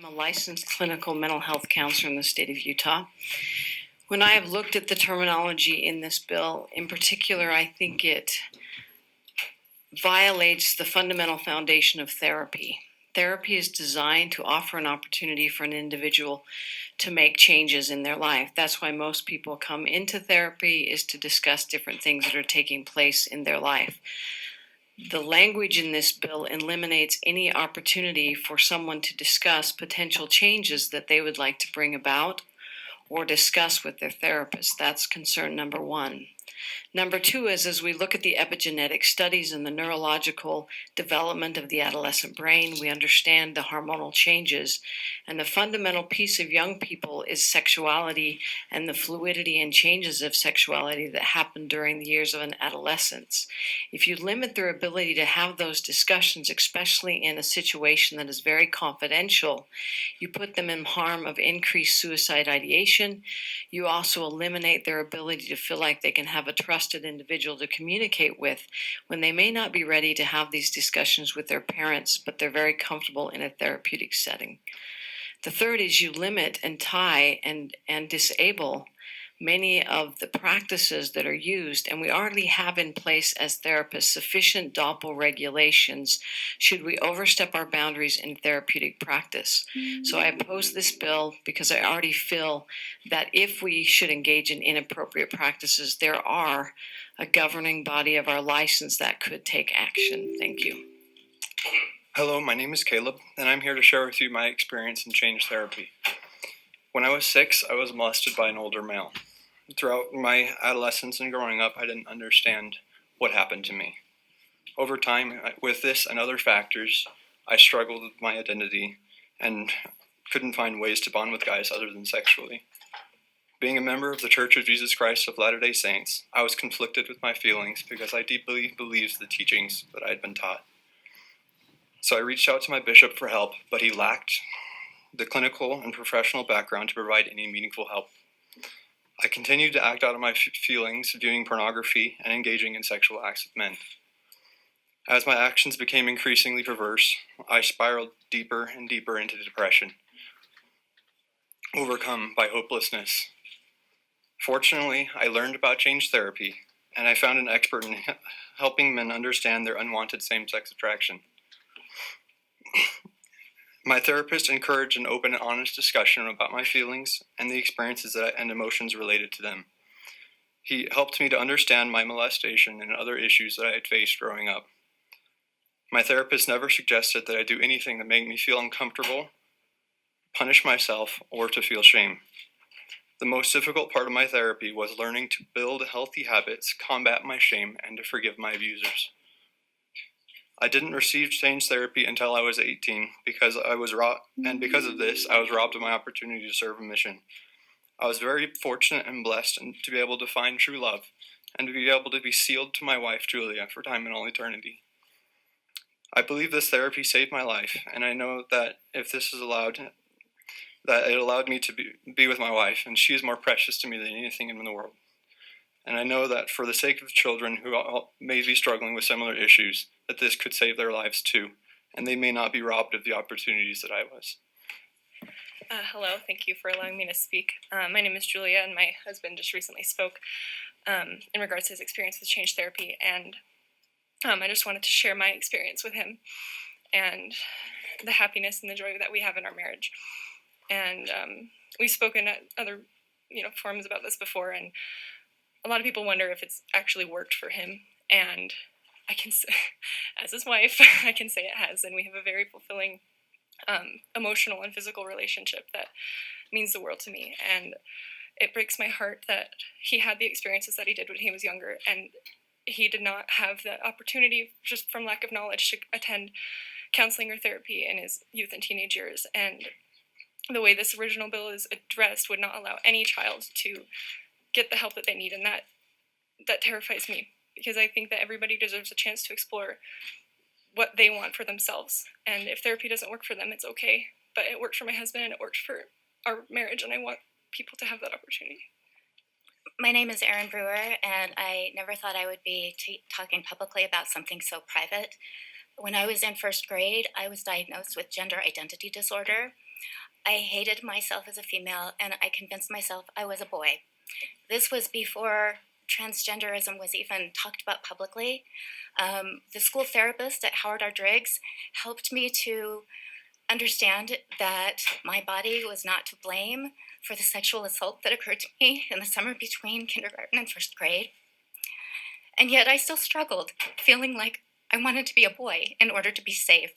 I'm a licensed clinical mental health counselor in the state of Utah. When I have looked at the terminology in this bill, in particular, I think it violates the fundamental foundation of therapy. Therapy is designed to offer an opportunity for an individual to make changes in their life. That's why most people come into therapy, is to discuss different things that are taking place in their life. The language in this bill eliminates any opportunity for someone to discuss potential changes that they would like to bring about or discuss with their therapist. That's concern number one. Number two is, as we look at the epigenetic studies and the neurological development of the adolescent brain, we understand the hormonal changes. And the fundamental piece of young people is sexuality and the fluidity and changes of sexuality that happen during the years of an adolescence. If you limit their ability to have those discussions, especially in a situation that is very confidential, you put them in harm of increased suicide ideation. You also eliminate their ability to feel like they can have a trusted individual to communicate with when they may not be ready to have these discussions with their parents, but they're very comfortable in a therapeutic setting. The third is you limit and tie and disable many of the practices that are used, and we already have in place as therapists sufficient Doppel regulations should we overstep our boundaries in therapeutic practice. So I oppose this bill because I already feel that if we should engage in inappropriate practices, there are a governing body of our license that could take action. Thank you. Hello, my name is Caleb, and I'm here to share with you my experience in change therapy. When I was 6, I was molested by an older male. Throughout my adolescence and growing up, I didn't understand what happened to me. Over time, with this and other factors, I struggled with my identity and couldn't find ways to bond with guys other than sexually. Being a member of the Church of Jesus Christ of Latter-day Saints, I was conflicted with my feelings because I deeply believed the teachings that I had been taught. So I reached out to my bishop for help, but he lacked the clinical and professional background to provide any meaningful help. I continued to act out of my feelings, viewing pornography and engaging in sexual acts with men. As my actions became increasingly perverse, I spiraled deeper and deeper into depression, overcome by hopelessness. Fortunately, I learned about change therapy, and I found an expert in helping men understand their unwanted same-sex attraction. My therapist encouraged an open and honest discussion about my feelings and the experiences and emotions related to them. He helped me to understand my molestation and other issues that I had faced growing up. My therapist never suggested that I do anything that made me feel uncomfortable, punish myself, or to feel shame. The most difficult part of my therapy was learning to build healthy habits, combat my shame, and to forgive my abusers. I didn't receive change therapy until I was 18 because because of this, I was robbed of my opportunity to serve a mission. I was very fortunate and blessed to be able to find true love and to be able to be sealed to my wife, Julia, for time and all eternity. I believe this therapy saved my life, and I know that if this is allowed, that it allowed me to be with my wife, and she is more precious to me than anything in the world. And I know that for the sake of children who may be struggling with similar issues, that this could save their lives too, and they may not be robbed of the opportunities that I was. Hello, thank you for allowing me to speak. My name is Julia, and my husband just recently spoke in regards to his experience with change therapy, and I just wanted to share my experience with him and the happiness and the joy that we have in our marriage. And we've spoken at other forums about this before, and a lot of people wonder if it's actually worked for him, and I can say, as his wife, I can say it has, and we have a very fulfilling emotional and physical relationship that means the world to me, and it breaks my heart that he had the experiences that he did when he was younger, and he did not have the opportunity, just from lack of knowledge, to attend counseling or therapy in his youth and teenage years, and the way this original bill is addressed would not allow any child to get the help that they need, and that terrifies me, because I think that everybody deserves a chance to explore what they want for themselves, and if therapy doesn't work for them, it's okay, but it worked for my husband, and it worked for our marriage, and I want people to have that opportunity. My name is Erin Brewer, and I never thought I would be talking publicly about something so private. When I was in first grade, I was diagnosed with gender identity disorder. I hated myself as a female, and I convinced myself I was a boy. This was before transgenderism was even talked about publicly. The school therapist at Howard R. Driggs helped me to understand that my body was not to blame for the sexual assault that occurred to me in the summer between kindergarten and first grade. And yet I still struggled, feeling like I wanted to be a boy in order to be safe.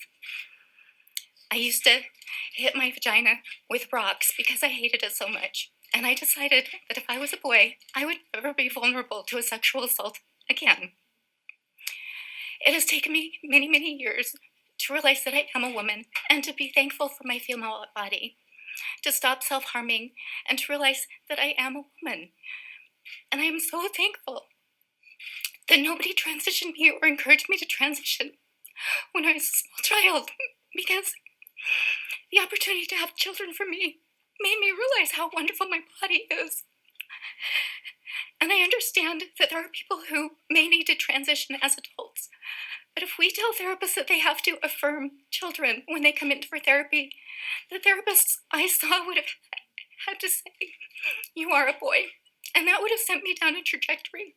I used to hit my vagina with rocks because I hated it so much. And I decided that if I was a boy, I would never be vulnerable to a sexual assault again. It has taken me many, many years to realize that I am a woman and to be thankful for my female body, to stop self-harming and to realize that I am a woman. And I am so thankful that nobody transitioned me or encouraged me to transition when I was a small child, because the opportunity to have children for me made me realize how wonderful my body is. And I understand that there are people who may need to transition as adults. But if we tell therapists that they have to affirm children when they come in for therapy, the therapists I saw would have had to say, "You are a boy." And that would have sent me down a trajectory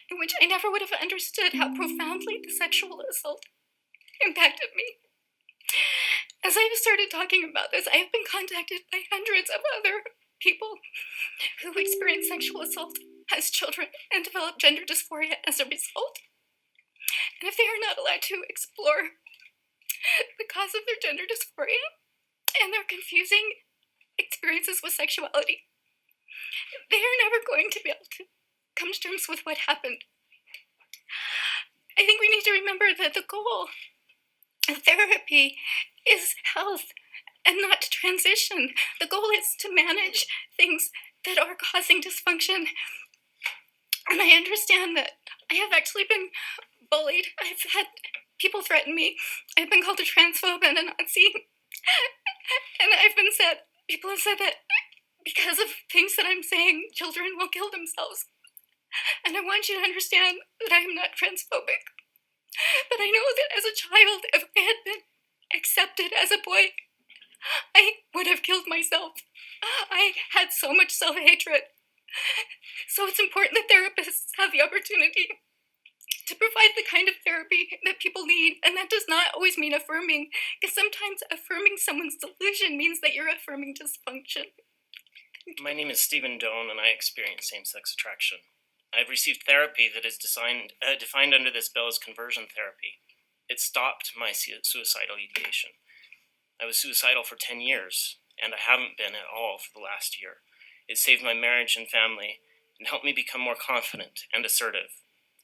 in which I never would have understood how profoundly the sexual assault impacted me. As I've started talking about this, I have been contacted by hundreds of other people who experience sexual assault as children and develop gender dysphoria as a result. And if they are not allowed to explore the cause of their gender dysphoria and their confusing experiences with sexuality, they are never going to be able to come to terms with what happened. I think we need to remember that the goal of therapy is health and not to transition. The goal is to manage things that are causing dysfunction. And I understand that I have actually been bullied. I've had people threaten me. I've been called a transphobe and a Nazi. And people have said that because of things that I'm saying, children will kill themselves. And I want you to understand that I am not transphobic. But I know that as a child, if I had been accepted as a boy, I would have killed myself. I had so much self-hatred. So it's important that therapists have the opportunity to provide the kind of therapy that people need. And that does not always mean affirming, because sometimes affirming someone's delusion means that you're affirming dysfunction. My name is Stephen Doan, and I experience same-sex attraction. I've received therapy that is defined under this bill as conversion therapy. It stopped my suicidal ideation. I was suicidal for 10 years, and I haven't been at all for the last year. It saved my marriage and family, and helped me become more confident and assertive.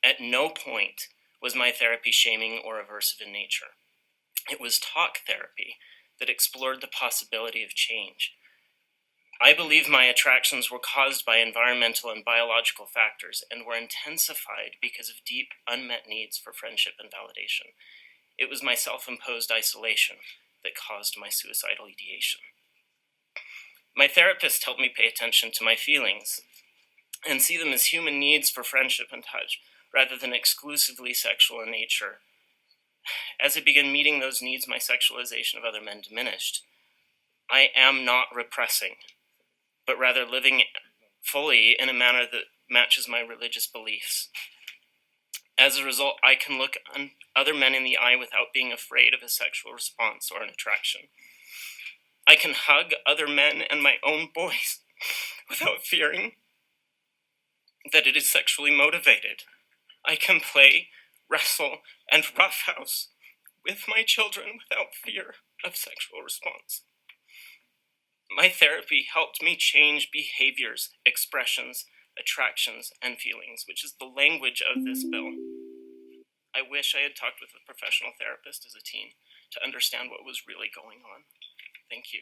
At no point was my therapy shaming or aversive in nature. It was talk therapy that explored the possibility of change. I believe my attractions were caused by environmental and biological factors and were intensified because of deep, unmet needs for friendship and validation. It was my self-imposed isolation that caused my suicidal ideation. My therapist helped me pay attention to my feelings and see them as human needs for friendship and touch, rather than exclusively sexual in nature. As I began meeting those needs, my sexualization of other men diminished. I am not repressing, but rather living fully in a manner that matches my religious beliefs. As a result, I can look other men in the eye without being afraid of a sexual response or an attraction. I can hug other men and my own boys without fearing that it is sexually motivated. I can play, wrestle, and roughhouse with my children without fear of sexual response. My therapy helped me change behaviors, expressions, attractions, and feelings, which is the language of this bill. I wish I had talked with a professional therapist as a teen to understand what was really going on. Thank you.